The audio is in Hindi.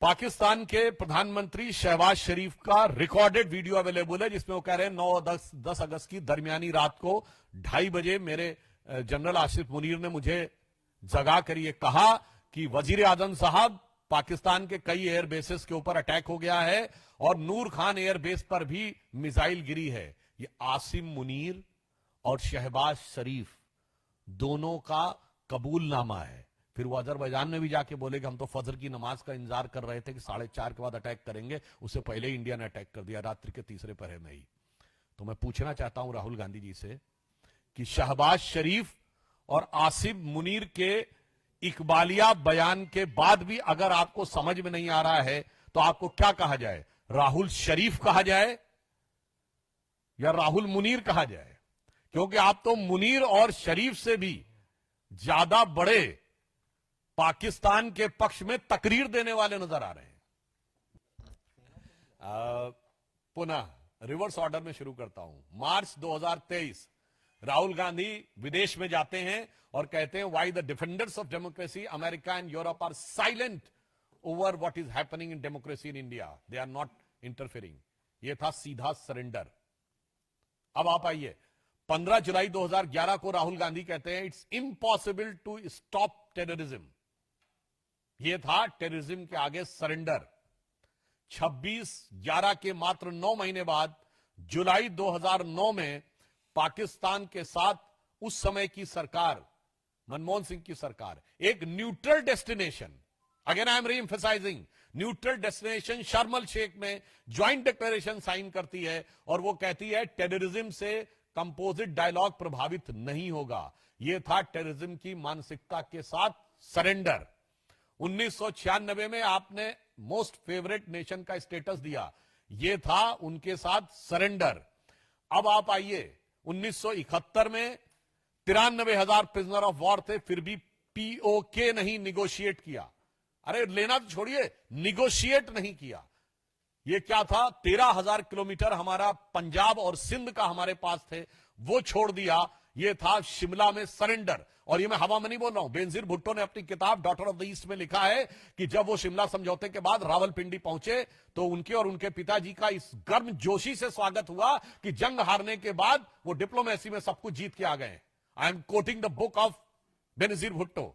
पाकिस्तान के प्रधानमंत्री शहबाज शरीफ का रिकॉर्डेड वीडियो अवेलेबल है, जिसमें वो कह रहे हैं 9-10 अगस्त की दरमियानी रात को 2:30 बजे मेरे जनरल आसिफ मुनीर ने मुझे जगा कर ये कहा कि वजीर आजम साहब, पाकिस्तान के कई एयर बेसेस के ऊपर अटैक हो गया है और नूर खान एयर बेस पर भी मिसाइल गिरी है। ये आसिम मुनीर और शहबाज शरीफ दोनों का कबूलनामा है। फिर वो अजरबैजान में भी जाके बोले कि हम तो फजर की नमाज का इंतजार कर रहे थे कि 4:30 के बाद अटैक करेंगे, उससे पहले ही इंडिया ने अटैक कर दिया रात्रि के तीसरे पहर में ही। तो मैं पूछना चाहता हूं राहुल गांधी जी से कि शहबाज शरीफ और आसिफ मुनीर के इकबालिया बयान के बाद भी अगर आपको समझ में नहीं आ रहा है तो आपको क्या कहा जाए? राहुल शरीफ कहा जाए या राहुल मुनीर कहा जाए? क्योंकि आप तो मुनीर और शरीफ से भी ज्यादा बड़े पाकिस्तान के पक्ष में तकरीर देने वाले नजर आ रहे हैं। पुनः रिवर्स ऑर्डर में शुरू करता हूं। मार्च 2023 राहुल गांधी विदेश में जाते हैं और कहते हैं why the defenders of democracy America and Europe are silent over what is happening in democracy in India, they are not interfering. यह था सीधा सरेंडर। अब आप आइए, 15 जुलाई 2011 को राहुल गांधी कहते हैं it's impossible to stop terrorism. यह था टेररिज्म के आगे सरेंडर। 26/11 के मात्र 9 महीने बाद जुलाई 2009 में पाकिस्तान के साथ उस समय की सरकार, मनमोहन सिंह की सरकार, एक neutral destination, again I am री एम्फसाइजिंग, न्यूट्रल डेस्टिनेशन शर्म एल शेख में ज्वाइंट डिक्लेरेशन साइन करती है और वो कहती है टेररिज्म से कंपोजिट डायलॉग प्रभावित नहीं होगा। यह था टेररिज्म की मानसिकता के साथ सरेंडर। 1996 में आपने मोस्ट फेवरेट नेशन का स्टेटस दिया, यह था उनके साथ सरेंडर। अब आप आइए, 1971 में 93,000 प्रिजनर ऑफ वॉर थे, फिर भी पीओके नहीं निगोशिएट किया। अरे लेना तो छोड़िए, निगोशिएट नहीं किया। यह क्या था? 13,000 किलोमीटर हमारा पंजाब और सिंध का हमारे पास थे, वो छोड़ दिया। यह था शिमला में सरेंडर। और ये मैं हवा में नहीं बोल रहा हूं, बेनजीर भुट्टो ने अपनी किताब डॉटर ऑफ द ईस्ट में लिखा है कि जब वो शिमला समझौते के बाद रावलपिंडी पहुंचे तो उनके और उनके पिताजी का इस गर्म जोशी से स्वागत हुआ कि जंग हारने के बाद वो डिप्लोमेसी में सब कुछ जीत के आ गए। I am quoting the book of Benazir Bhutto.